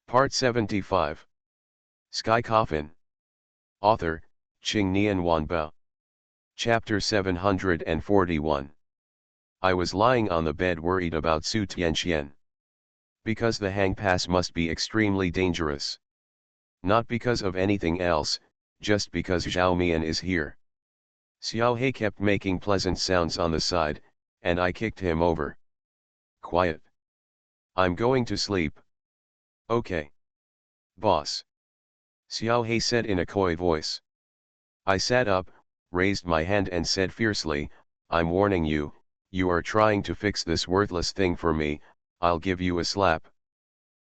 Part 75. Sky Coffin. Author, Qing Nian Wanbao. Chapter 741. I was lying on the bed worried about Su Tianxian. Because the hang pass must be extremely dangerous. Not because of anything else, just because Zhao Mian is here. Xiao He kept making pleasant sounds on the side, and I kicked him over. Quiet. I'm going to sleep. Okay. Boss. Xiao He said in a coy voice. I sat up, raised my hand and said fiercely, I'm warning you, you are trying to fix this worthless thing for me, I'll give you a slap.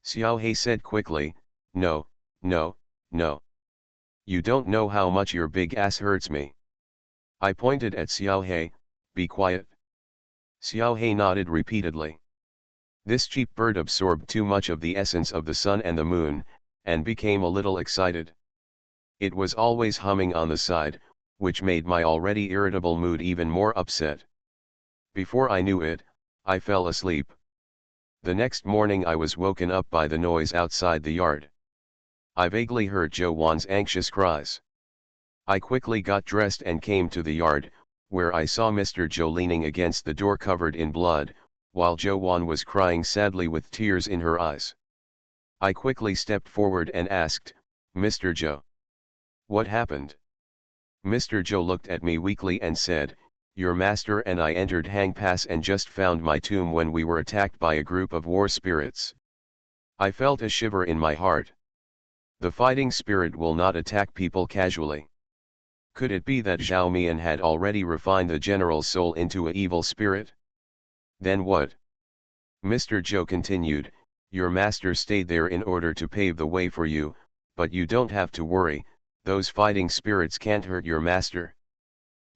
Xiao He said quickly, no, no, no. You don't know how much your big ass hurts me. I pointed at Xiao He, be quiet. Xiao He nodded repeatedly. This cheap bird absorbed too much of the essence of the sun and the moon, and became a little excited. It was always humming on the side, which made my already irritable mood even more upset. Before I knew it, I fell asleep. The next morning I was woken up by the noise outside the yard. I vaguely heard Zhou Wan's anxious cries. I quickly got dressed and came to the yard, where I saw Mr. Zhou leaning against the door covered in blood, while Zhou Wan was crying sadly with tears in her eyes. I quickly stepped forward and asked, Mr. Zhou, what happened? Mr. Zhou looked at me weakly and said, your master and I entered Hang Pass and just found my tomb when we were attacked by a group of war spirits. I felt a shiver in my heart. The fighting spirit will not attack people casually. Could it be that Zhao Mian had already refined the general's soul into an evil spirit? Then what? Mr. Zhou continued, your master stayed there in order to pave the way for you, but you don't have to worry, those fighting spirits can't hurt your master.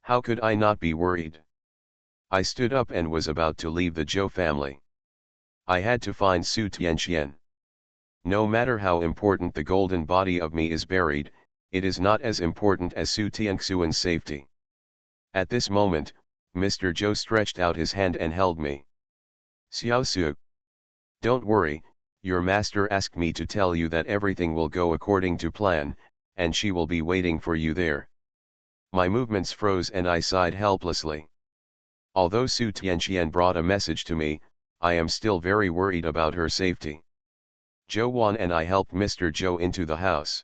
How could I not be worried? I stood up and was about to leave the Zhou family. I had to find Su Tianxian. No matter how important the golden body of me is buried, it is not as important as Su Tianxian's safety. At this moment, Mr. Zhou stretched out his hand and held me. Xiao Su. Don't worry, your master asked me to tell you that everything will go according to plan, and she will be waiting for you there. My movements froze and I sighed helplessly. Although Su Tianxian brought a message to me, I am still very worried about her safety. Zhou Wan and I helped Mr. Zhou into the house.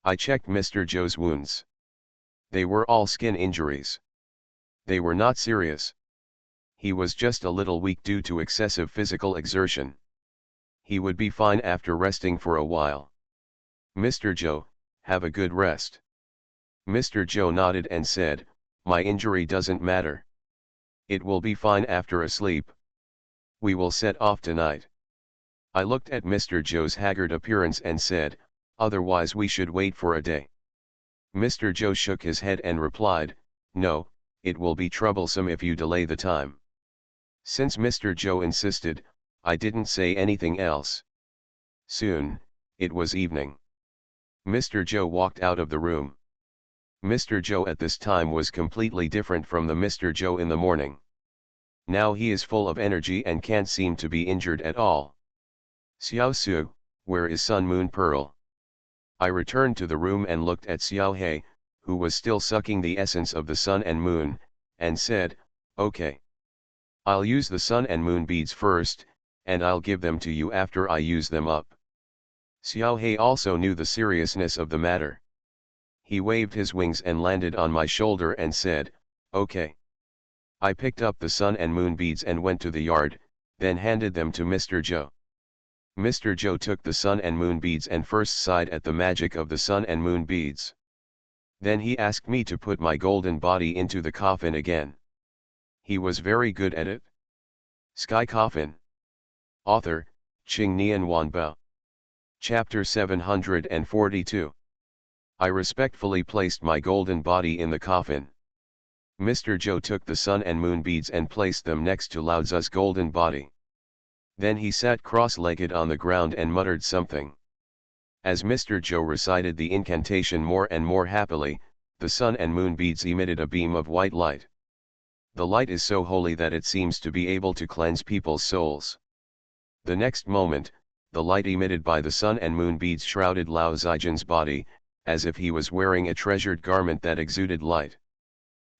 I checked Mr. Zhou's wounds. They were all skin injuries. They were not serious. He was just a little weak due to excessive physical exertion. He would be fine after resting for a while. Mr. Zhou, have a good rest. Mr. Zhou nodded and said, my injury doesn't matter. It will be fine after a sleep. We will set off tonight. I looked at Mr. Zhou's haggard appearance and said, otherwise we should wait for a day. Mr. Zhou shook his head and replied, no, it will be troublesome if you delay the time. Since Mr. Zhou insisted, I didn't say anything else. Soon, it was evening. Mr. Zhou walked out of the room. Mr. Zhou at this time was completely different from the Mr. Zhou in the morning. Now he is full of energy and can't seem to be injured at all. Xiao Su, where is Sun Moon Pearl? I returned to the room and looked at Xiao He, who was still sucking the essence of the sun and moon, and said, okay. I'll use the sun and moon beads first, and I'll give them to you after I use them up. Xiao He also knew the seriousness of the matter. He waved his wings and landed on my shoulder and said, okay. I picked up the sun and moon beads and went to the yard, then handed them to Mr. Zhou. Mr. Zhou took the sun and moon beads and first sighed at the magic of the sun and moon beads. Then he asked me to put my golden body into the coffin again. He was very good at it. Sky Coffin. Author, Qing Nian Wanbao. Chapter 742. I respectfully placed my golden body in the coffin. Mr. Zhou took the sun and moon beads and placed them next to Lao Tzu's golden body. Then he sat cross-legged on the ground and muttered something. As Mr. Zhou recited the incantation more and more happily, the sun and moon beads emitted a beam of white light. The light is so holy that it seems to be able to cleanse people's souls. The next moment, the light emitted by the sun and moon beads shrouded Lao Zijian's body, as if he was wearing a treasured garment that exuded light.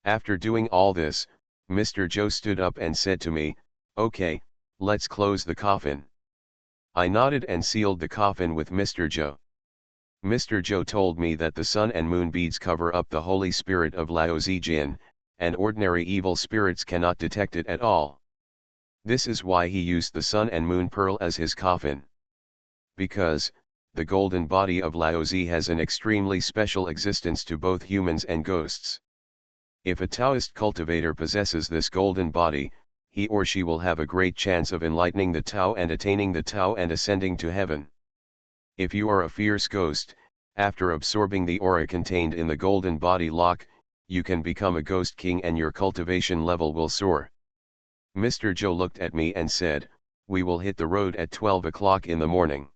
After doing all this, Mr. Zhou stood up and said to me, "Okay, let's close the coffin." I nodded and sealed the coffin with Mr. Zhou. Mr. Zhou told me that the sun and moon beads cover up the Holy Spirit of Lao Zijian, and ordinary evil spirits cannot detect it at all. This is why he used the sun and moon pearl as his coffin. Because, the golden body of Lao Zi has an extremely special existence to both humans and ghosts. If a Taoist cultivator possesses this golden body, he or she will have a great chance of enlightening the Tao and attaining the Tao and ascending to heaven. If you are a fierce ghost, after absorbing the aura contained in the golden body lock, you can become a ghost king and your cultivation level will soar. Mr. Zhou looked at me and said, "We will hit the road at 12 o'clock in the morning."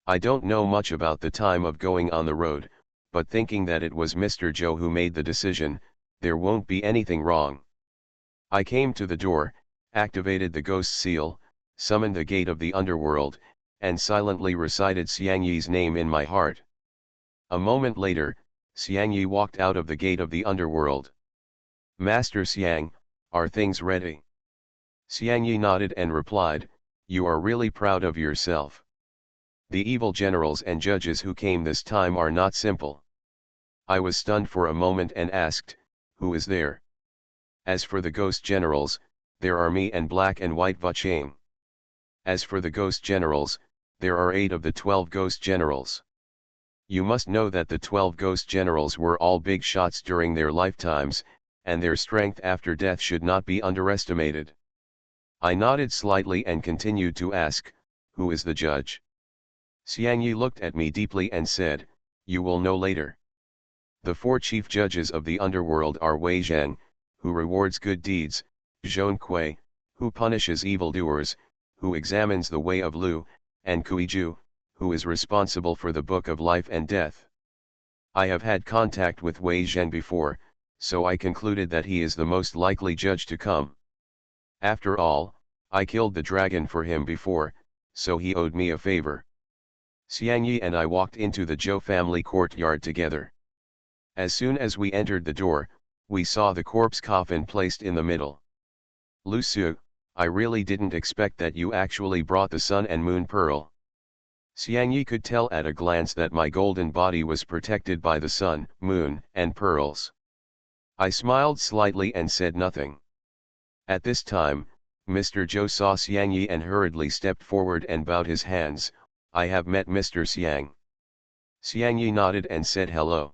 I don't know much about the time of going on the road, but thinking that it was Mr. Zhou who made the decision, there won't be anything wrong. I came to the door, activated the ghost seal, summoned the gate of the underworld, and silently recited Xiang Yi's name in my heart. A moment later, Xiang Yi walked out of the gate of the underworld. "Master Xiang, are things ready?" Xiang Yi nodded and replied, "You are really proud of yourself. The evil generals and judges who came this time are not simple." I was stunned for a moment and asked, "Who is there?" "As for the ghost generals, there are me and Black and White Vachang. As for the ghost generals, there are 8 of the 12 ghost generals. You must know that the 12 ghost generals were all big shots during their lifetimes, and their strength after death should not be underestimated." I nodded slightly and continued to ask, "Who is the judge?" Xiang Yi looked at me deeply and said, "You will know later. The 4 chief judges of the underworld are Wei Zheng, who rewards good deeds, Zhong Kui, who punishes evildoers, who examines the way of Lu, and Kui Ju, who is responsible for the book of life and death. I have had contact with Wei Zheng before, so I concluded that he is the most likely judge to come. After all, I killed the dragon for him before, so he owed me a favor." Xiang Yi and I walked into the Zhou family courtyard together. As soon as we entered the door, we saw the corpse coffin placed in the middle. "Lu Su, I really didn't expect that you actually brought the sun and moon pearl." Xiang Yi could tell at a glance that my golden body was protected by the sun, moon, and pearls. I smiled slightly and said nothing. At this time, Mr. Zhou saw Xiang Yi and hurriedly stepped forward and bowed his hands. "I have met Mr. Xiang." Xiang Yi nodded and said hello.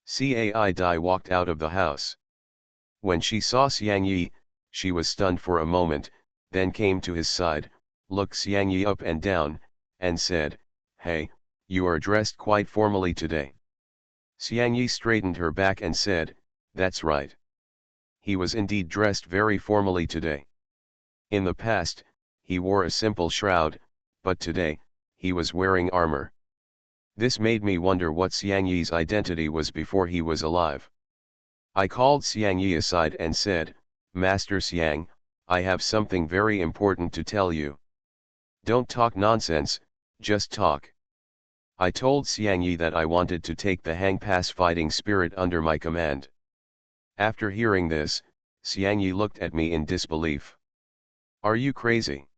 Cai Dai walked out of the house. When she saw Xiang Yi, she was stunned for a moment, then came to his side, looked Xiang Yi up and down, and said, "Hey, you are dressed quite formally today." Xiang Yi straightened her back and said, "That's right." He was indeed dressed very formally today. In the past, he wore a simple shroud, but today, he was wearing armor. This made me wonder what Xiang Yi's identity was before he was alive. I called Xiang Yi aside and said, "Master Xiang, I have something very important to tell you. Don't talk nonsense, just talk." I told Xiang Yi that I wanted to take the Hang Pass fighting spirit under my command. After hearing this, Xiang Yi looked at me in disbelief. "Are you crazy?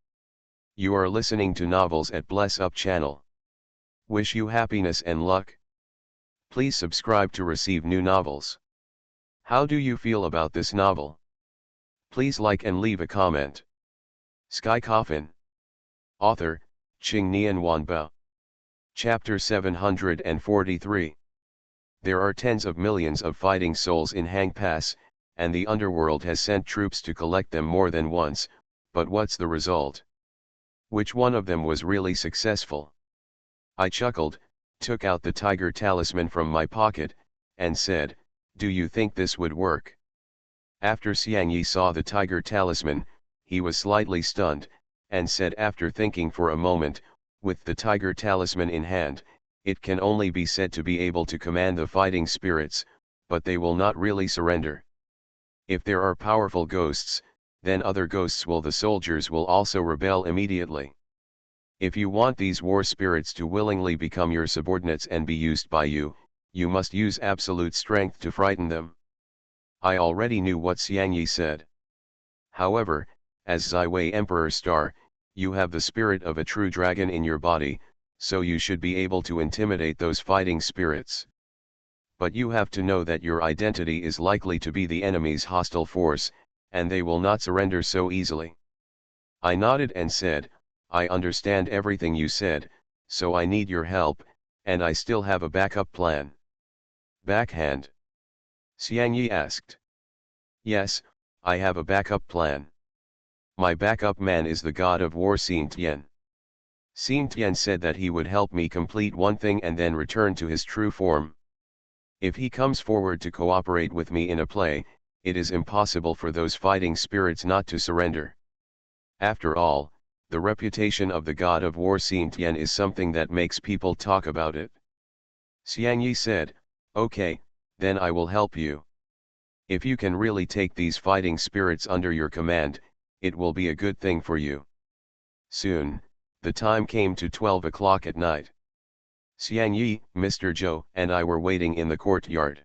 You are listening to novels at Bless Up channel. Wish you happiness and luck. Please subscribe to receive new novels. How do you feel about this novel? Please like and leave a comment." Sky Coffin. Author, Qing Nian Wanbao. Chapter 743. There are tens of millions of fighting souls in Hang Pass, and the underworld has sent troops to collect them more than once, but what's the result? Which one of them was really successful? I chuckled, took out the tiger talisman from my pocket, and said, "Do you think this would work?" After Xiang Yi saw the tiger talisman, he was slightly stunned, and said after thinking for a moment, "With the tiger talisman in hand, it can only be said to be able to command the fighting spirits, but they will not really surrender. If there are powerful ghosts, then other ghosts the soldiers will also rebel immediately. If you want these war spirits to willingly become your subordinates and be used by you, you must use absolute strength to frighten them. I already knew what Xiangyi said. However, as Ziwei Emperor Star, you have the spirit of a true dragon in your body, so you should be able to intimidate those fighting spirits. But you have to know that your identity is likely to be the enemy's hostile force, and they will not surrender so easily. I nodded and said, I understand everything you said, so I need your help, and I still have a backup plan. Backhand? Xiangyi asked. Yes, I have a backup plan. My backup man is the god of war Xingtian. Xingtian said that he would help me complete one thing and then return to his true form. If he comes forward to cooperate with me in a play, it is impossible for those fighting spirits not to surrender. After all, the reputation of the god of war Xingtian is something that makes people talk about it. Xiangyi said, okay, then I will help you. If you can really take these fighting spirits under your command, it will be a good thing for you. Soon, the time came to 12 o'clock at night. Xiangyi, Mr. Zhou, and I were waiting in the courtyard.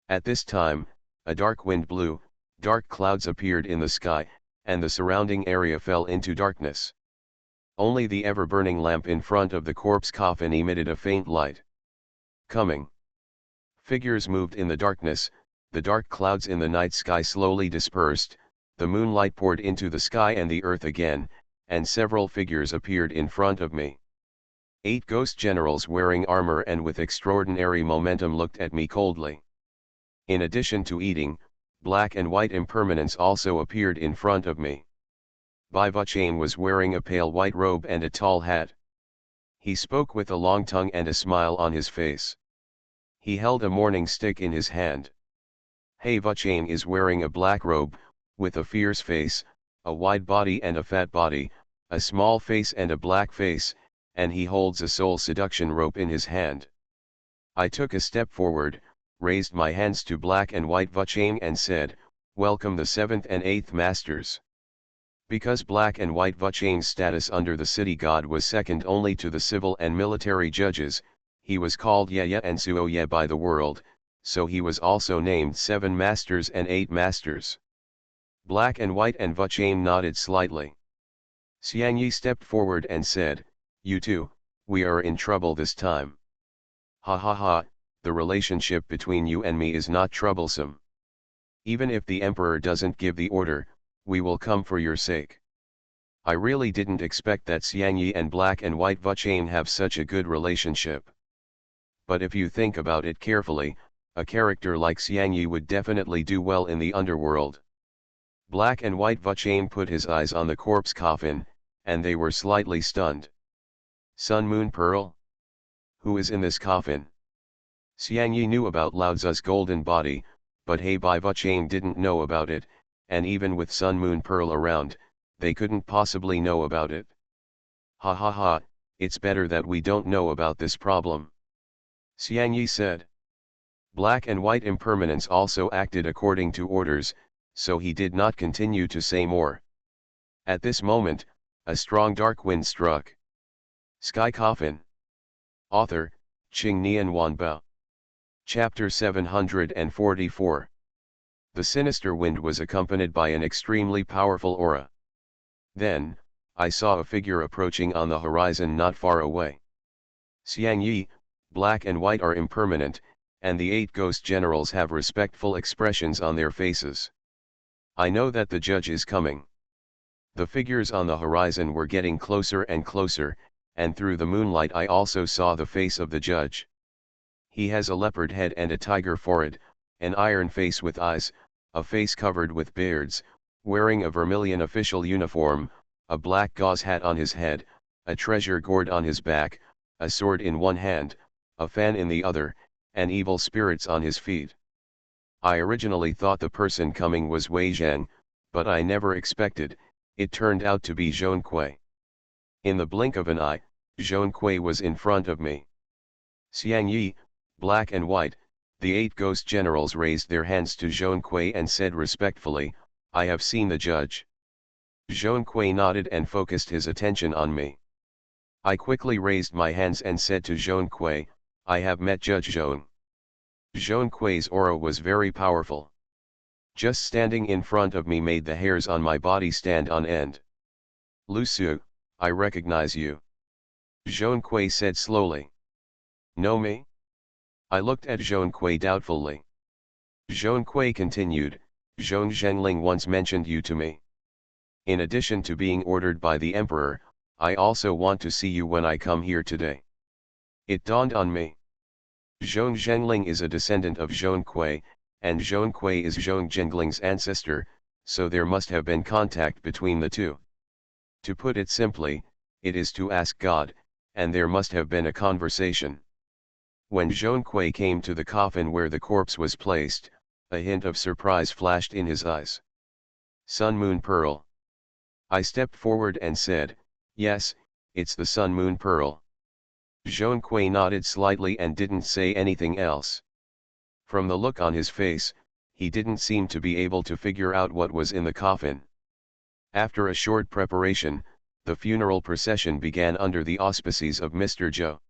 At this time, a dark wind blew, dark clouds appeared in the sky, and the surrounding area fell into darkness. Only the ever-burning lamp in front of the corpse coffin emitted a faint light. Coming. Figures moved in the darkness, the dark clouds in the night sky slowly dispersed, the moonlight poured into the sky and the earth again, and several figures appeared in front of me. 8 ghost generals wearing armor and with extraordinary momentum looked at me coldly. In addition to eating, black and white impermanence also appeared in front of me. Bai Vuchain was wearing a pale white robe and a tall hat. He spoke with a long tongue and a smile on his face. He held a mourning stick in his hand. He Vuchain is wearing a black robe, with a fierce face, a wide body and a fat body, a small face and a black face, and he holds a soul seduction rope in his hand. I took a step forward, raised my hands to black and white Vuchain and said, welcome the 7th and 8th masters. Because black and white Vuchain's status under the city god was second only to the civil and military judges, he was called Ye and Suoye by the world, so he was also named 7 masters and 8 masters. Black and white and Vuchain nodded slightly. Xiangyi stepped forward and said, you too, we are in trouble this time. Ha ha ha, the relationship between you and me is not troublesome. Even if the emperor doesn't give the order, we will come for your sake. I really didn't expect that Xiangyi and black and white Vuchain have such a good relationship. But if you think about it carefully, a character like Xiangyi would definitely do well in the underworld. Black and white Vuchain put his eyes on the corpse coffin, and they were slightly stunned. Sun Moon Pearl? Who is in this coffin? Xiangyi knew about Lao Tzu's golden body, but Bai Vuchain didn't know about it, and even with Sun Moon Pearl around, they couldn't possibly know about it. Ha ha ha, it's better that we don't know about this problem. Xiangyi said. Black and white impermanence also acted according to orders, so he did not continue to say more. At this moment, a strong dark wind struck. Sky Coffin. Author, Qing Nian Wanbao. Chapter 744. The sinister wind was accompanied by an extremely powerful aura. Then, I saw a figure approaching on the horizon not far away. Xiangyi, black and white are impermanent, and the 8 ghost generals have respectful expressions on their faces. I know that the judge is coming. The figures on the horizon were getting closer and closer, and through the moonlight I also saw the face of the judge. He has a leopard head and a tiger forehead, an iron face with eyes, a face covered with beards, wearing a vermilion official uniform, a black gauze hat on his head, a treasure gourd on his back, a sword in one hand, a fan in the other, and evil spirits on his feet. I originally thought the person coming was Wei Zhang, but I never expected, it turned out to be Zhong Kui. In the blink of an eye, Zhong Kui was in front of me. Xiangyi, black and white, the 8 ghost generals raised their hands to Zhong Kui and said respectfully, I have seen the judge. Zhong Kui nodded and focused his attention on me. I quickly raised my hands and said to Zhong Kui, I have met Judge Zhong. Zhong Kui's aura was very powerful. Just standing in front of me made the hairs on my body stand on end. Lu Su, I recognize you. Zhong Kui said slowly. Know me? I looked at Zhong Kui doubtfully. Zhong Kui continued, Zhong Zhengling once mentioned you to me. In addition to being ordered by the Emperor, I also want to see you when I come here today. It dawned on me. Zhong Zhengling is a descendant of Zhong Kui, and Zhong Kui is Zhong Zhengling's ancestor, so there must have been contact between the two. To put it simply, it is to ask God, and there must have been a conversation. When Zhong Kui came to the coffin where the corpse was placed, a hint of surprise flashed in his eyes. Sun Moon Pearl. I stepped forward and said, yes, it's the Sun Moon Pearl. Zhong Kui nodded slightly and didn't say anything else. From the look on his face, he didn't seem to be able to figure out what was in the coffin. After a short preparation, the funeral procession began under the auspices of Mr. Zhou.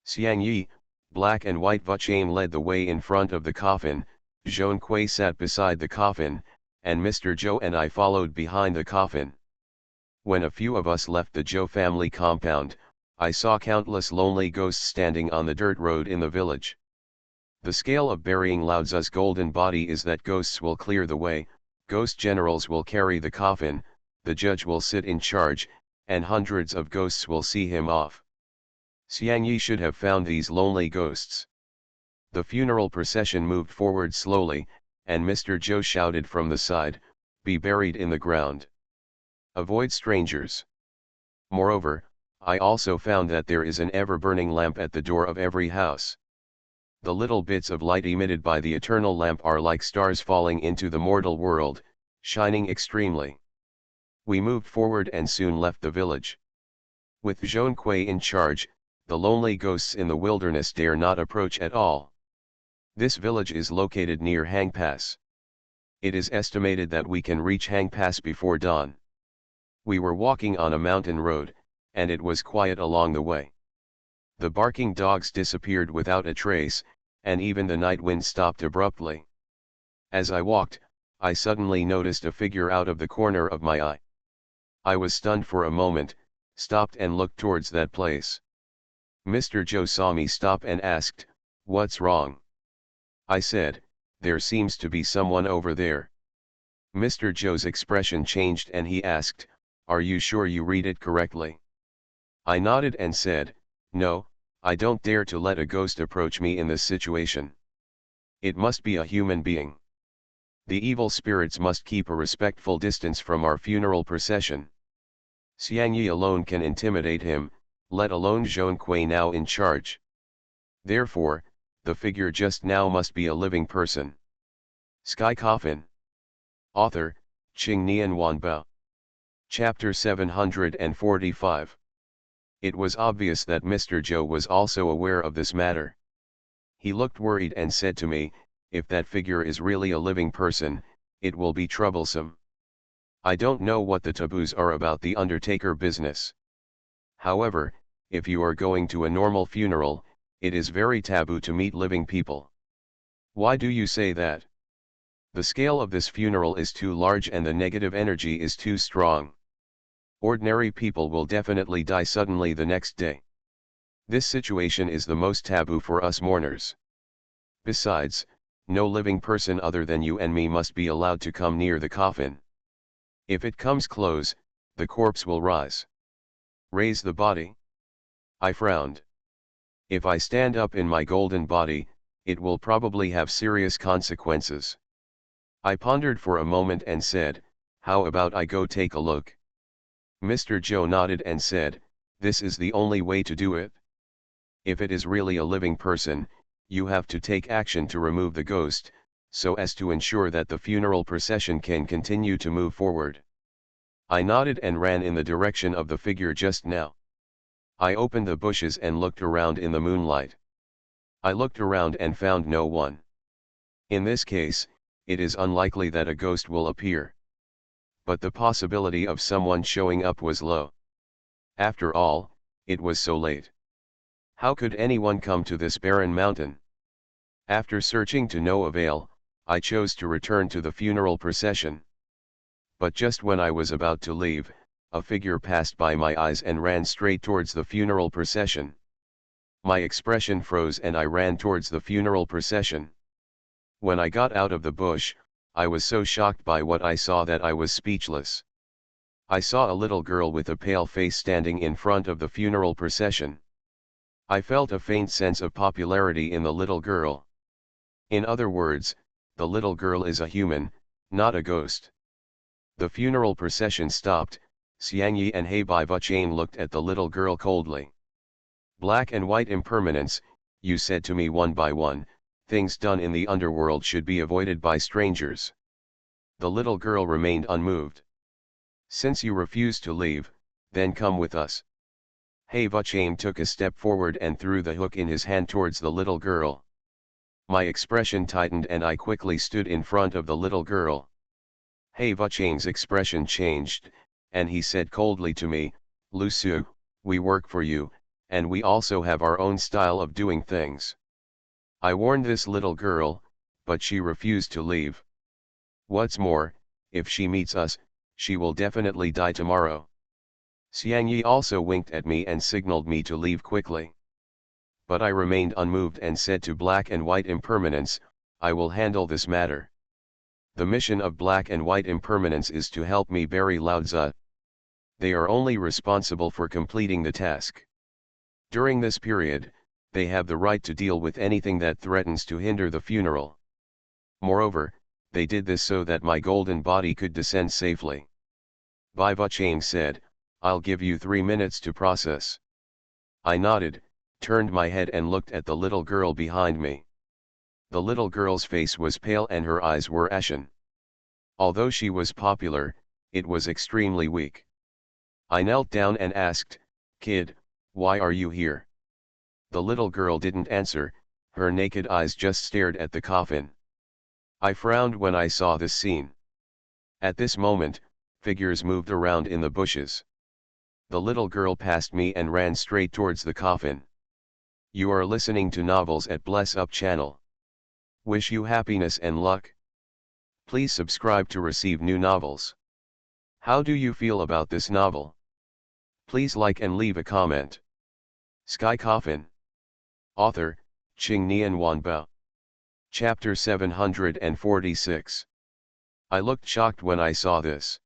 Xiang Yi, black and white Vuchain led the way in front of the coffin, Zhong Kui sat beside the coffin, and Mr. Zhou and I followed behind the coffin. When a few of us left the Zhou family compound, I saw countless lonely ghosts standing on the dirt road in the village. The scale of burying Lao Tzu's golden body is that ghosts will clear the way, ghost generals will carry the coffin, the judge will sit in charge, and hundreds of ghosts will see him off. Xiang Yi should have found these lonely ghosts. The funeral procession moved forward slowly, and Mr. Zhou shouted from the side, be buried in the ground. Avoid strangers. Moreover, I also found that there is an ever-burning lamp at the door of every house. The little bits of light emitted by the eternal lamp are like stars falling into the mortal world, shining extremely. We moved forward and soon left the village. With Zhong Kui in charge, the lonely ghosts in the wilderness dare not approach at all. This village is located near Hang Pass. It is estimated that we can reach Hang Pass before dawn. We were walking on a mountain road, and it was quiet along the way. The barking dogs disappeared without a trace, and even the night wind stopped abruptly. As I walked, I suddenly noticed a figure out of the corner of my eye. I was stunned for a moment, stopped and looked towards that place. Mr. Zhou saw me stop and asked, "What's wrong?" I said, "There seems to be someone over there." Mr. Zhou's expression changed and he asked, "Are you sure you read it correctly?" I nodded and said, "No, I don't dare to let a ghost approach me in this situation. It must be a human being. The evil spirits must keep a respectful distance from our funeral procession. Xiang Yi alone can intimidate him, let alone Zhong Kui now in charge. Therefore, the figure just now must be a living person." Sky Coffin. Author, Qing Nian Wanbao. Chapter 745. It was obvious that Mr. Zhou was also aware of this matter. He looked worried and said to me, "If that figure is really a living person, it will be troublesome. I don't know what the taboos are about the undertaker business. However, if you are going to a normal funeral, it is very taboo to meet living people." "Why do you say that?" "The scale of this funeral is too large and the negative energy is too strong. Ordinary people will definitely die suddenly the next day. This situation is the most taboo for us mourners. Besides, no living person other than you and me must be allowed to come near the coffin. If it comes close, the corpse will rise. Raise the body?" I frowned. "If I stand up in my golden body, it will probably have serious consequences." I pondered for a moment and said, "How about I go take a look?" Mr. Zhou nodded and said, "This is the only way to do it. If it is really a living person, you have to take action to remove the ghost, so as to ensure that the funeral procession can continue to move forward." I nodded and ran in the direction of the figure just now. I opened the bushes and looked around in the moonlight. I looked around and found no one. In this case, it is unlikely that a ghost will appear. But the possibility of someone showing up was low. After all, it was so late. How could anyone come to this barren mountain? After searching to no avail, I chose to return to the funeral procession. But just when I was about to leave, a figure passed by my eyes and ran straight towards the funeral procession. My expression froze and I ran towards the funeral procession. When I got out of the bush, I was so shocked by what I saw that I was speechless. I saw a little girl with a pale face standing in front of the funeral procession. I felt a faint sense of popularity in the little girl. In other words, the little girl is a human, not a ghost. The funeral procession stopped. Xiangyi and He Bai Vuchain looked at the little girl coldly. Black and white impermanence, you said to me one by one, things done in the underworld should be avoided by strangers. The little girl remained unmoved. Since you refuse to leave, then come with us. He Vuchain took a step forward and threw the hook in his hand towards the little girl. My expression tightened and I quickly stood in front of the little girl. He Vuchain's expression changed, and he said coldly to me, "Lu Su, we work for you, and we also have our own style of doing things." I warned this little girl, but she refused to leave. What's more, if she meets us, she will definitely die tomorrow. Xiangyi also winked at me and signaled me to leave quickly. But I remained unmoved and said to Black and White Impermanence, "I will handle this matter. The mission of Black and White Impermanence is to help me bury Lao Tzu. They are only responsible for completing the task. During this period, they have the right to deal with anything that threatens to hinder the funeral. Moreover, they did this so that my golden body could descend safely." Bai Vuchain said, "I'll give you 3 minutes to process." I nodded, turned my head and looked at the little girl behind me. The little girl's face was pale and her eyes were ashen. Although she was popular, it was extremely weak. I knelt down and asked, "Kid, why are you here?" The little girl didn't answer, her naked eyes just stared at the coffin. I frowned when I saw this scene. At this moment, figures moved around in the bushes. The little girl passed me and ran straight towards the coffin. You are listening to Novels at Bless Up channel. Wish you happiness and luck. Please subscribe to receive new novels. How do you feel about this novel? Please like and leave a comment. Sky Coffin. Author, Qing Nian Wanbao. Chapter 746. I looked shocked when I saw this.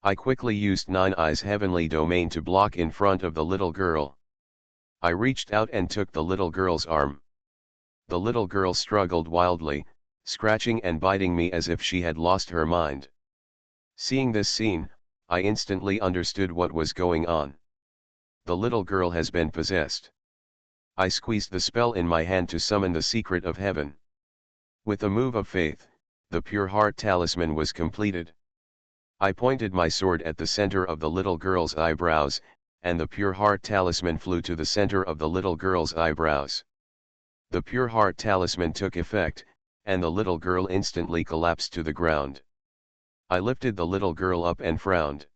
I quickly used Nine Eyes' heavenly domain to block in front of the little girl. I reached out and took the little girl's arm. The little girl struggled wildly, scratching and biting me as if she had lost her mind. Seeing this scene, I instantly understood what was going on. The little girl has been possessed. I squeezed the spell in my hand to summon the secret of heaven. With a move of faith, the pure heart talisman was completed. I pointed my sword at the center of the little girl's eyebrows, and the pure heart talisman flew to the center of the little girl's eyebrows. The pure heart talisman took effect, and the little girl instantly collapsed to the ground. I lifted the little girl up and frowned.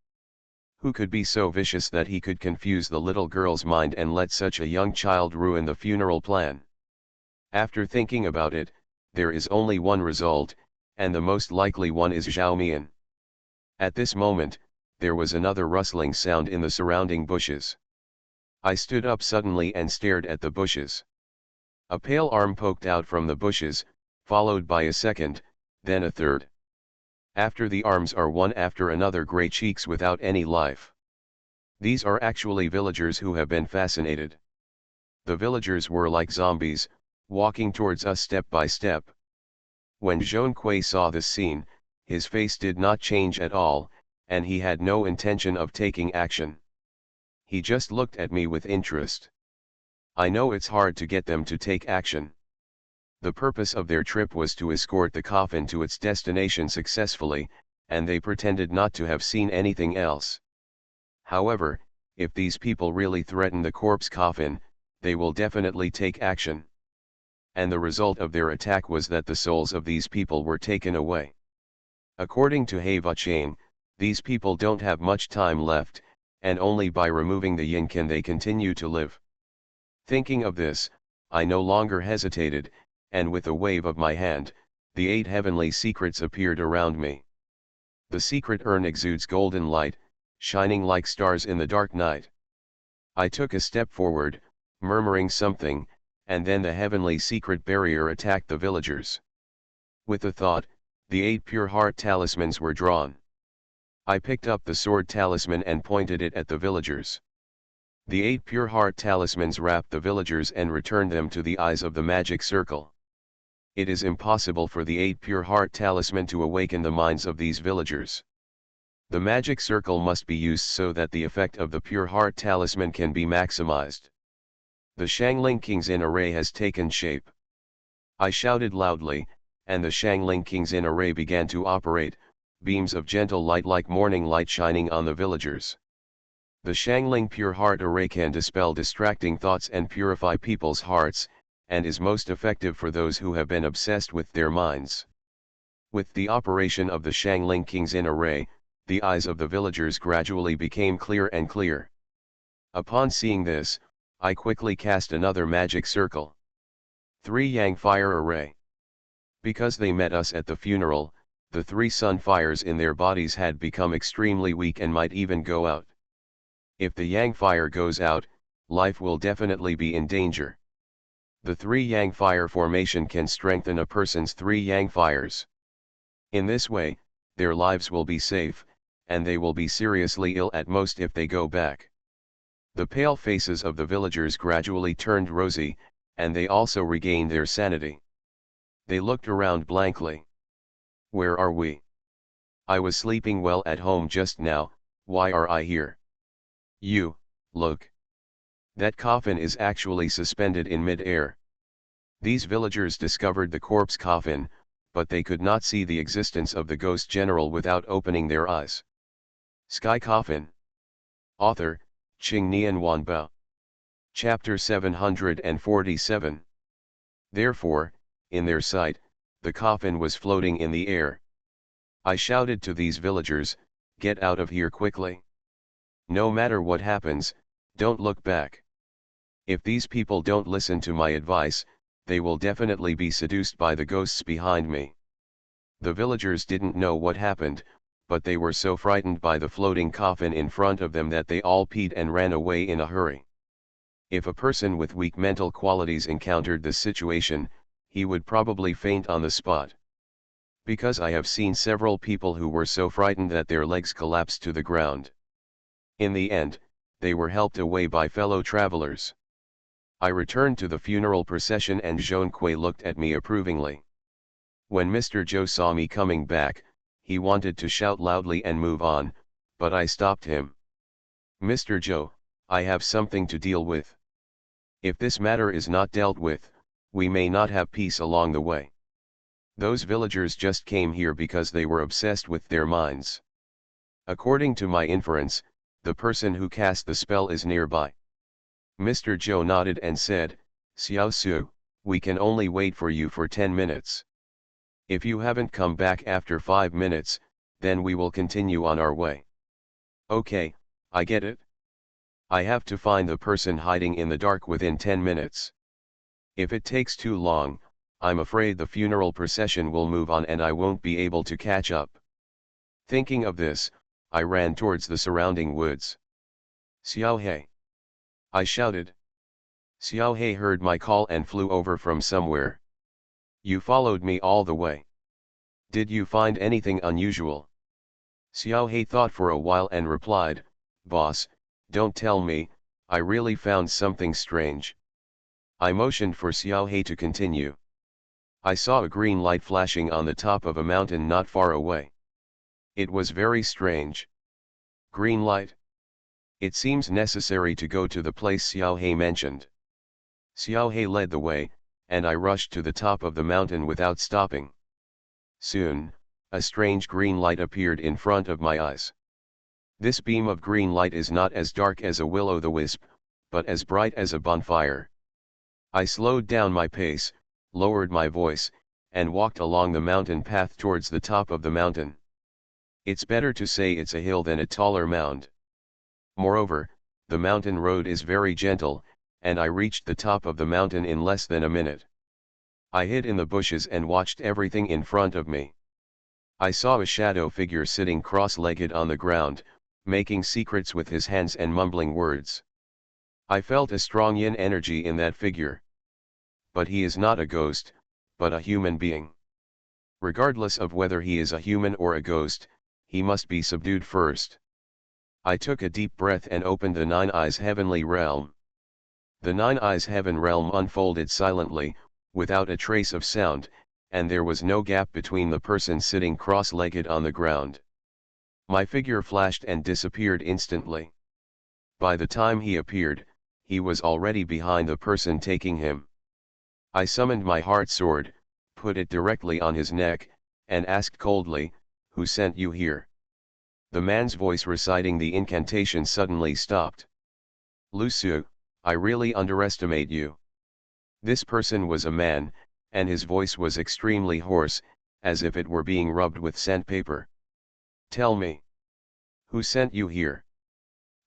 Who could be so vicious that he could confuse the little girl's mind and let such a young child ruin the funeral plan? After thinking about it, there is only one result, and the most likely one is Zhao Mian. At this moment, there was another rustling sound in the surrounding bushes. I stood up suddenly and stared at the bushes. A pale arm poked out from the bushes, followed by a second, then a third. After the arms are one after another gray cheeks without any life. These are actually villagers who have been fascinated. The villagers were like zombies, walking towards us step by step. When Zhong Kui saw this scene, his face did not change at all, and he had no intention of taking action. He just looked at me with interest. I know it's hard to get them to take action. The purpose of their trip was to escort the coffin to its destination successfully, and they pretended not to have seen anything else. However, if these people really threaten the corpse coffin, they will definitely take action. And the result of their attack was that the souls of these people were taken away. According to He Vuchain, these people don't have much time left, and only by removing the yin can they continue to live. Thinking of this, I no longer hesitated, and with a wave of my hand, the 8 heavenly secrets appeared around me. The secret urn exudes golden light, shining like stars in the dark night. I took a step forward, murmuring something, and then the heavenly secret barrier attacked the villagers. With the thought, the 8 pure heart talismans were drawn. I picked up the sword talisman and pointed it at the villagers. The 8 pure heart talismans wrapped the villagers and returned them to the eyes of the magic circle. It is impossible for the 8 pure heart talisman to awaken the minds of these villagers. The magic circle must be used so that the effect of the pure heart talisman can be maximized. The Shangling King's in array has taken shape. I shouted loudly, and the Shangling King's in array began to operate, beams of gentle light like morning light shining on the villagers. The Shangling Pure Heart Array can dispel distracting thoughts and purify people's hearts, and is most effective for those who have been obsessed with their minds. With the operation of the Shangling King's in array, the eyes of the villagers gradually became clear and clear. Upon seeing this, I quickly cast another magic circle. 3 Yang Fire Array. Because they met us at the funeral, the 3 sun fires in their bodies had become extremely weak and might even go out. If the Yang fire goes out, life will definitely be in danger. The 3 Yang fire formation can strengthen a person's 3 Yang fires. In this way, their lives will be safe, and they will be seriously ill at most if they go back. The pale faces of the villagers gradually turned rosy, and they also regained their sanity. They looked around blankly. Where are we? I was sleeping well at home just now, why are I here? You, look. That coffin is actually suspended in mid-air. These villagers discovered the corpse coffin, but they could not see the existence of the ghost general without opening their eyes. Sky Coffin. Author, Qing Nian Wanbao. Chapter 747. Therefore, in their sight, the coffin was floating in the air. I shouted to these villagers, "Get out of here quickly. No matter what happens, don't look back. If these people don't listen to my advice, they will definitely be seduced by the ghosts behind me." The villagers didn't know what happened, but they were so frightened by the floating coffin in front of them that they all peed and ran away in a hurry. If a person with weak mental qualities encountered this situation, he would probably faint on the spot. Because I have seen several people who were so frightened that their legs collapsed to the ground. In the end, they were helped away by fellow travelers. I returned to the funeral procession and Zhongque looked at me approvingly. When Mr. Zhou saw me coming back, he wanted to shout loudly and move on, but I stopped him. "Mr. Zhou, I have something to deal with. If this matter is not dealt with, we may not have peace along the way. Those villagers just came here because they were obsessed with their minds. According to my inference, the person who cast the spell is nearby." Mr. Zhou nodded and said, "Xiao Su, we can only wait for you for 10 minutes. If you haven't come back after 5 minutes, then we will continue on our way." "Okay, I get it. I have to find the person hiding in the dark within 10 minutes. If it takes too long, I'm afraid the funeral procession will move on and I won't be able to catch up." Thinking of this, I ran towards the surrounding woods. "Xiao He!" I shouted. Xiao He heard my call and flew over from somewhere. "You followed me all the way. Did you find anything unusual?" Xiao He thought for a while and replied, "Boss, don't tell me, I really found something strange." I motioned for Xiao He to continue. I saw a green light flashing on the top of a mountain not far away. It was very strange. Green light? It seems necessary to go to the place Xiao He mentioned. Xiao He led the way, and I rushed to the top of the mountain without stopping. Soon, a strange green light appeared in front of my eyes. This beam of green light is not as dark as a will-o'-the-wisp, but as bright as a bonfire. I slowed down my pace, lowered my voice, and walked along the mountain path towards the top of the mountain. It's better to say it's a hill than a taller mound. Moreover, the mountain road is very gentle, and I reached the top of the mountain in less than a minute. I hid in the bushes and watched everything in front of me. I saw a shadow figure sitting cross-legged on the ground, making secrets with his hands and mumbling words. I felt a strong yin energy in that figure. But he is not a ghost, but a human being. Regardless of whether he is a human or a ghost, he must be subdued first. I took a deep breath and opened the Nine Eyes Heavenly Realm. The Nine Eyes Heaven Realm unfolded silently, without a trace of sound, and there was no gap between the person sitting cross-legged on the ground. My figure flashed and disappeared instantly. By the time he appeared, he was already behind the person taking him. I summoned my heart sword, put it directly on his neck, and asked coldly, "Who sent you here?" The man's voice reciting the incantation suddenly stopped. "Lucio, I really underestimate you." This person was a man, and his voice was extremely hoarse, as if it were being rubbed with sandpaper. "Tell me. Who sent you here?"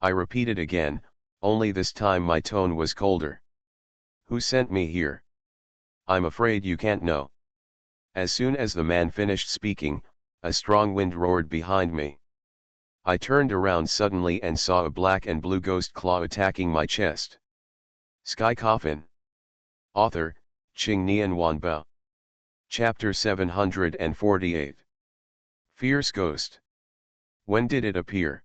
I repeated again, only this time my tone was colder. "Who sent me here? I'm afraid you can't know." As soon as the man finished speaking, a strong wind roared behind me. I turned around suddenly and saw a black and blue ghost claw attacking my chest. Sky Coffin. Author, Qing Nian Wanbao. Chapter 748. Fierce Ghost. When did it appear?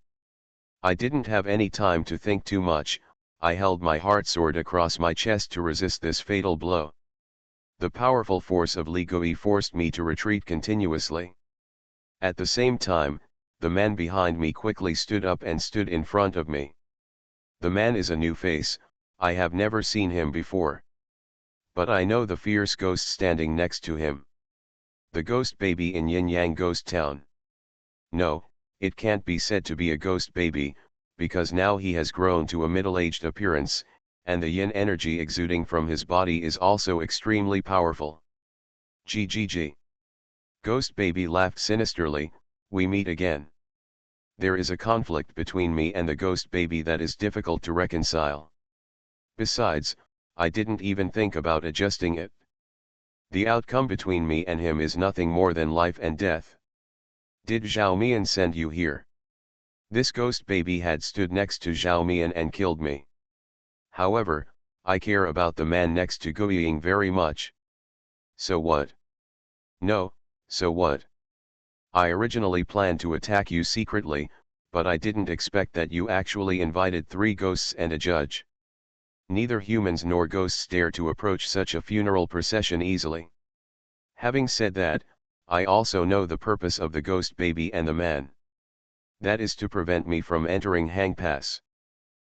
I didn't have any time to think too much. I held my heart sword across my chest to resist this fatal blow. The powerful force of Li Gui forced me to retreat continuously. At the same time, the man behind me quickly stood up and stood in front of me. The man is a new face, I have never seen him before. But I know the fierce ghost standing next to him. The ghost baby in Yin Yang Ghost Town. No, it can't be said to be a ghost baby, because now he has grown to a middle-aged appearance, and the yin energy exuding from his body is also extremely powerful. GGG. Ghost baby laughed sinisterly. "We meet again. There is a conflict between me and the ghost baby that is difficult to reconcile. Besides, I didn't even think about adjusting it. The outcome between me and him is nothing more than life and death." "Did Zhao Mian send you here?" This ghost baby had stood next to Zhao Mian and killed me. However, I care about the man next to Guiying very much. "So what?" "No, so what? I originally planned to attack you secretly, but I didn't expect that you actually invited 3 ghosts and a judge. Neither humans nor ghosts dare to approach such a funeral procession easily. Having said that, I also know the purpose of the ghost baby and the man. That is to prevent me from entering Hang Pass.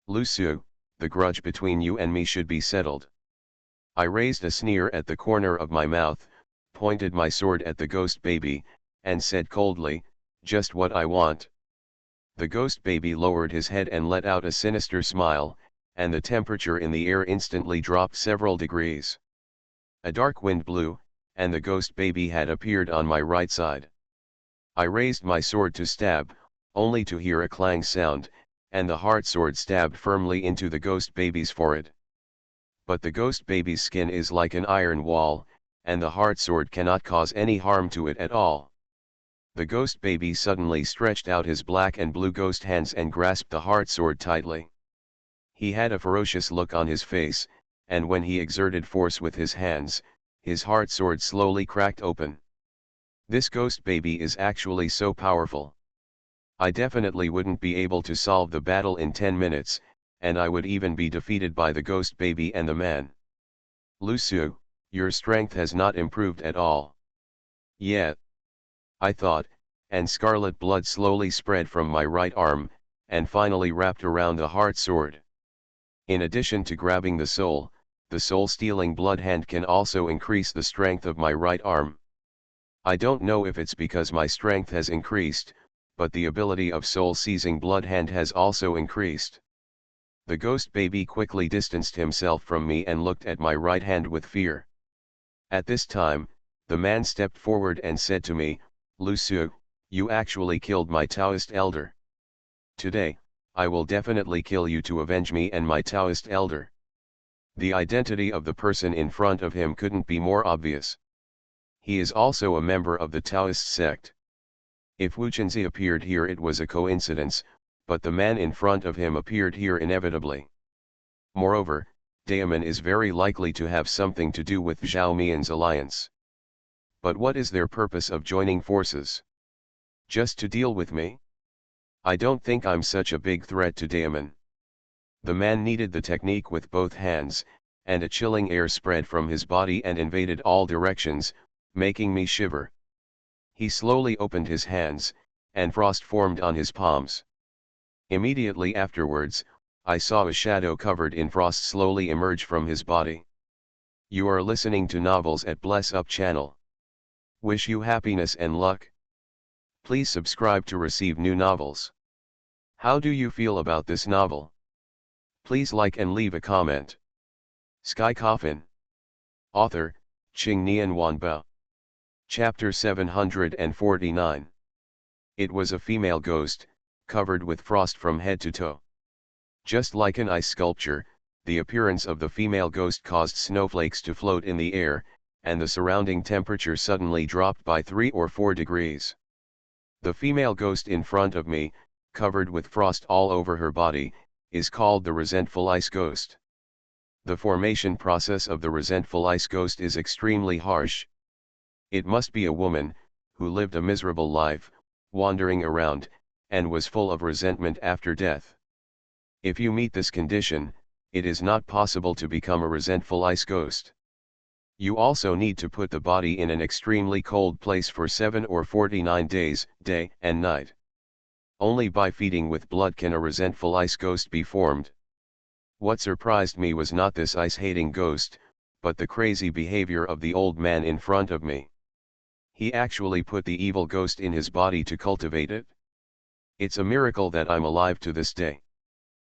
Lucio, the grudge between you and me should be settled." I raised a sneer at the corner of my mouth, pointed my sword at the ghost baby, and said coldly, "Just what I want." The ghost baby lowered his head and let out a sinister smile, and the temperature in the air instantly dropped several degrees. A dark wind blew, and the ghost baby had appeared on my right side. I raised my sword to stab, only to hear a clang sound, and the heart sword stabbed firmly into the ghost baby's forehead. But the ghost baby's skin is like an iron wall, and the heart sword cannot cause any harm to it at all. The ghost baby suddenly stretched out his black and blue ghost hands and grasped the heart sword tightly. He had a ferocious look on his face, and when he exerted force with his hands, his heart sword slowly cracked open. This ghost baby is actually so powerful. I definitely wouldn't be able to solve the battle in 10 minutes, and I would even be defeated by the ghost baby and the man. "Lucio, your strength has not improved at all." "Yet," I thought, and scarlet blood slowly spread from my right arm, and finally wrapped around the heart sword. In addition to grabbing the soul-stealing blood hand can also increase the strength of my right arm. I don't know if it's because my strength has increased, but the ability of soul-seizing blood hand has also increased. The ghost baby quickly distanced himself from me and looked at my right hand with fear. At this time, the man stepped forward and said to me, "Lucio, you actually killed my Taoist elder. Today, I will definitely kill you to avenge me and my Taoist elder. The identity of the person in front of him couldn't be more obvious. He is also a member of the Taoist sect. If Wu Chenzi appeared here it was a coincidence, but the man in front of him appeared here inevitably. Moreover, Daemon is very likely to have something to do with Zhao Mian's alliance. But what is their purpose of joining forces? Just to deal with me? I don't think I'm such a big threat to Daemon. The man needed the technique with both hands, and a chilling air spread from his body and invaded all directions, making me shiver. He slowly opened his hands, and frost formed on his palms. Immediately afterwards, I saw a shadow covered in frost slowly emerge from his body. You are listening to Novels at Bless Up channel. Wish you happiness and luck. Please subscribe to receive new novels. How do you feel about this novel? Please like and leave a comment. Sky Coffin. Author, Qing Nian Wanbao. Chapter 749. It was a female ghost, covered with frost from head to toe. Just like an ice sculpture, the appearance of the female ghost caused snowflakes to float in the air, and the surrounding temperature suddenly dropped by 3 or 4 degrees. The female ghost in front of me, covered with frost all over her body, is called the resentful ice ghost. The formation process of the resentful ice ghost is extremely harsh. It must be a woman, who lived a miserable life, wandering around, and was full of resentment after death. If you meet this condition, it is not possible to become a resentful ice ghost. You also need to put the body in an extremely cold place for 7 or 49 days, day and night. Only by feeding with blood can a resentful ice ghost be formed. What surprised me was not this ice-hating ghost, but the crazy behavior of the old man in front of me. He actually put the evil ghost in his body to cultivate it. It's a miracle that I'm alive to this day.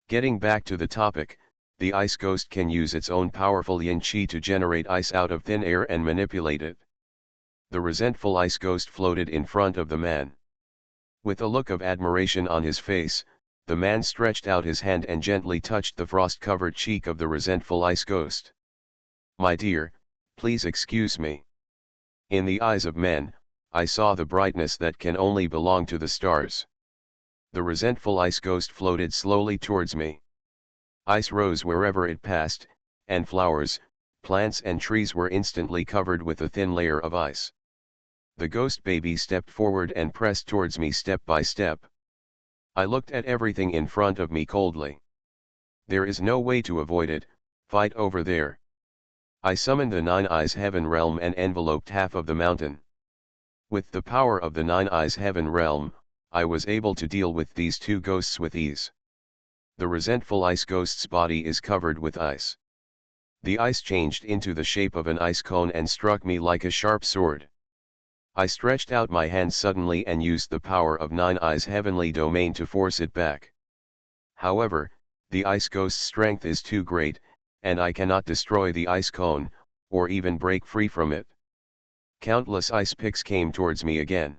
Getting back to the topic, the ice ghost can use its own powerful yin qi to generate ice out of thin air and manipulate it. The resentful ice ghost floated in front of the man. With a look of admiration on his face, the man stretched out his hand and gently touched the frost-covered cheek of the resentful ice ghost. My dear, please excuse me. In the eyes of men, I saw the brightness that can only belong to the stars. The resentful ice ghost floated slowly towards me. Ice rose wherever it passed, and flowers, plants and trees were instantly covered with a thin layer of ice. The ghost baby stepped forward and pressed towards me step by step. I looked at everything in front of me coldly. There is no way to avoid it, fight over there. I summoned the Nine Eyes Heaven Realm and enveloped half of the mountain. With the power of the Nine Eyes Heaven Realm, I was able to deal with these two ghosts with ease. The resentful ice ghost's body is covered with ice. The ice changed into the shape of an ice cone and struck me like a sharp sword. I stretched out my hand suddenly and used the power of Nine Eyes Heavenly Domain to force it back. However, the ice ghost's strength is too great, and I cannot destroy the ice cone, or even break free from it. Countless ice picks came towards me again.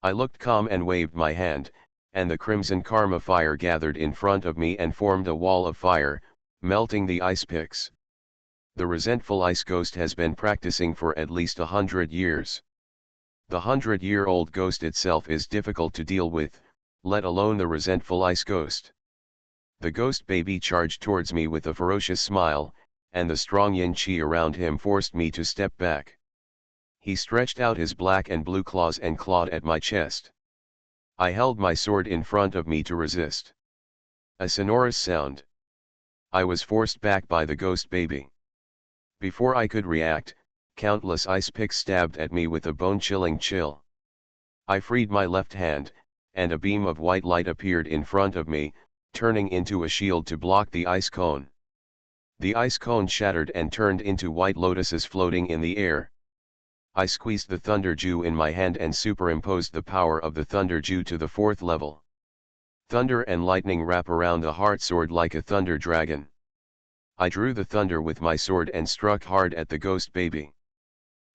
I looked calm and waved my hand, and the crimson karma fire gathered in front of me and formed a wall of fire, melting the ice picks. The resentful ice ghost has been practicing for at least 100 years. The 100-year-old ghost itself is difficult to deal with, let alone the resentful ice ghost. The ghost baby charged towards me with a ferocious smile, and the strong yin qi around him forced me to step back. He stretched out his black and blue claws and clawed at my chest. I held my sword in front of me to resist. A sonorous sound. I was forced back by the ghost baby. Before I could react, countless ice picks stabbed at me with a bone-chilling chill. I freed my left hand, and a beam of white light appeared in front of me, turning into a shield to block the ice cone. The ice cone shattered and turned into white lotuses floating in the air. I squeezed the Thunder Dew in my hand and superimposed the power of the Thunder Dew to the 4th level. Thunder and lightning wrap around the heart sword like a thunder dragon. I drew the thunder with my sword and struck hard at the ghost baby.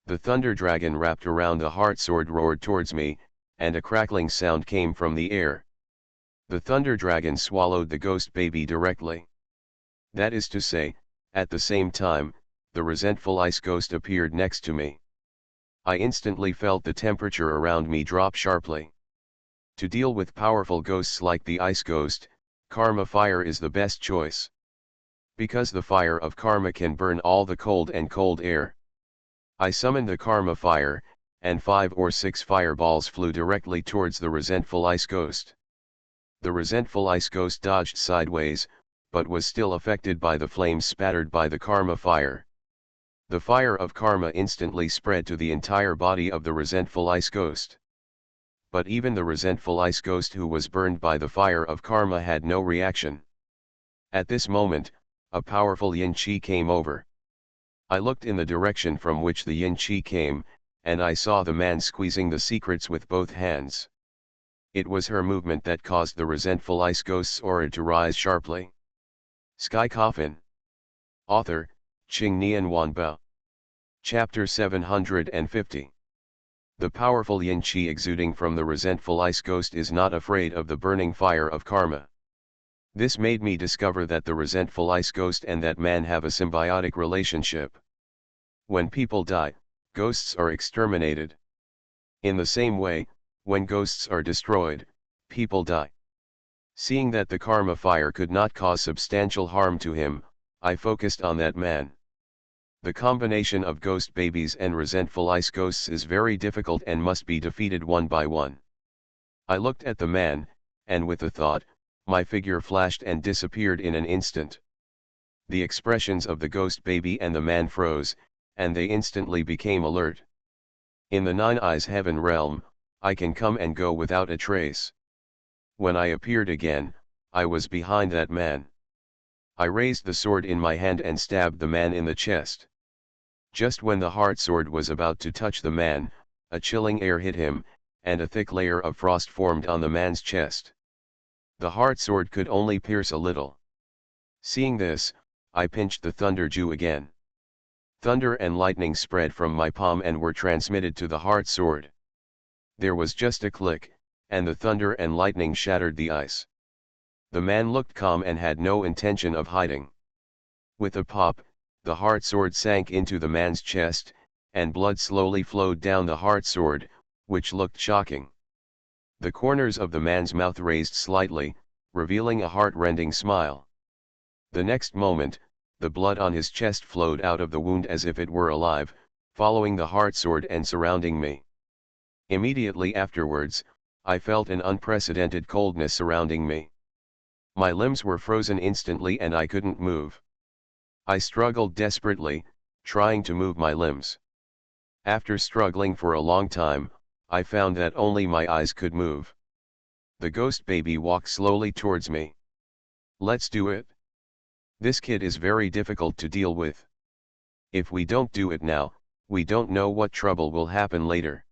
The thunder dragon wrapped around the heart sword roared towards me, and a crackling sound came from the air. The thunder dragon swallowed the ghost baby directly. That is to say, at the same time, the resentful ice ghost appeared next to me. I instantly felt the temperature around me drop sharply. To deal with powerful ghosts like the ice ghost, karma fire is the best choice. Because the fire of karma can burn all the cold and cold air. I summoned the karma fire, and 5 or 6 fireballs flew directly towards the resentful ice ghost. The resentful ice ghost dodged sideways, but was still affected by the flames spattered by the karma fire. The fire of karma instantly spread to the entire body of the resentful ice ghost. But even the resentful ice ghost who was burned by the fire of karma had no reaction. At this moment, a powerful yin qi came over. I looked in the direction from which the yin qi came, and I saw the man squeezing the secrets with both hands. It was her movement that caused the resentful ice ghost's aura to rise sharply. Sky Coffin. Author, Qing Nian Wanbao. Chapter 750. The powerful yin qi exuding from the resentful ice ghost is not afraid of the burning fire of karma. This made me discover that the resentful ice ghost and that man have a symbiotic relationship. When people die, ghosts are exterminated. In the same way, when ghosts are destroyed, people die. Seeing that the karma fire could not cause substantial harm to him, I focused on that man. The combination of ghost babies and resentful ice ghosts is very difficult and must be defeated one by one. I looked at the man, and with a thought, my figure flashed and disappeared in an instant. The expressions of the ghost baby and the man froze, and they instantly became alert. In the Nine Eyes Heaven realm, I can come and go without a trace. When I appeared again, I was behind that man. I raised the sword in my hand and stabbed the man in the chest. Just when the hard sword was about to touch the man, a chilling air hit him, and a thick layer of frost formed on the man's chest. The hard sword could only pierce a little. Seeing this, I pinched the thunder Jew again. Thunder and lightning spread from my palm and were transmitted to the hard sword. There was just a click, and the thunder and lightning shattered the ice. The man looked calm and had no intention of hiding. With a pop, the hard sword sank into the man's chest, and blood slowly flowed down the hard sword, which looked shocking. The corners of the man's mouth raised slightly, revealing a heart-rending smile. The next moment, the blood on his chest flowed out of the wound as if it were alive, following the hard sword and surrounding me. Immediately afterwards, I felt an unprecedented coldness surrounding me. My limbs were frozen instantly and I couldn't move. I struggled desperately, trying to move my limbs. After struggling for a long time, I found that only my eyes could move. The ghost baby walked slowly towards me. Let's do it. This kid is very difficult to deal with. If we don't do it now, we don't know what trouble will happen later.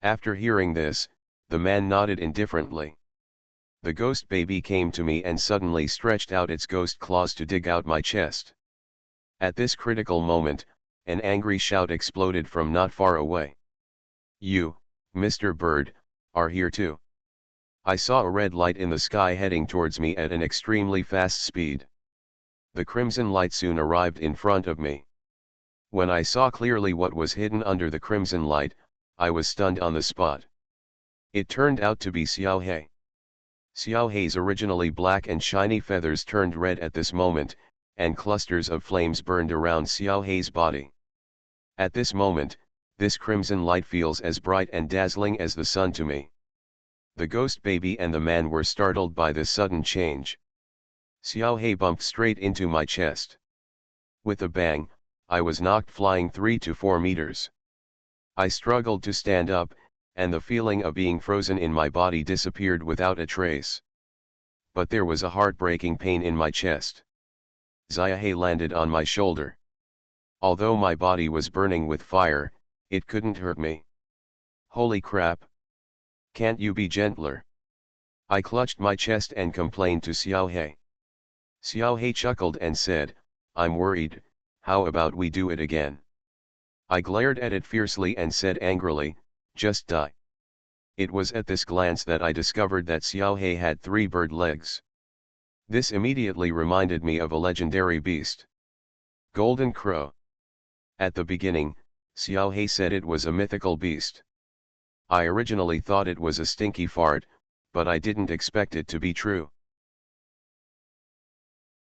After hearing this, the man nodded indifferently. The ghost baby came to me and suddenly stretched out its ghost claws to dig out my chest. At this critical moment, an angry shout exploded from not far away. You, Mr. Bird, are here too. I saw a red light in the sky heading towards me at an extremely fast speed. The crimson light soon arrived in front of me. When I saw clearly what was hidden under the crimson light, I was stunned on the spot. It turned out to be Xiao He. Xiao He's originally black and shiny feathers turned red at this moment, and clusters of flames burned around Xiao He's body. At this moment, this crimson light feels as bright and dazzling as the sun to me. The ghost baby and the man were startled by this sudden change. Xiao He bumped straight into my chest. With a bang, I was knocked flying 3 to 4 meters. I struggled to stand up, and the feeling of being frozen in my body disappeared without a trace. But there was a heartbreaking pain in my chest. Xiao He landed on my shoulder. Although my body was burning with fire, it couldn't hurt me. Holy crap! Can't you be gentler? I clutched my chest and complained to Xiao He. Xiao He chuckled and said, I'm worried, how about we do it again? I glared at it fiercely and said angrily, just die. It was at this glance that I discovered that Xiao He had 3 bird legs. This immediately reminded me of a legendary beast. Golden Crow. At the beginning, Xiao He said it was a mythical beast. I originally thought it was a stinky fart, but I didn't expect it to be true.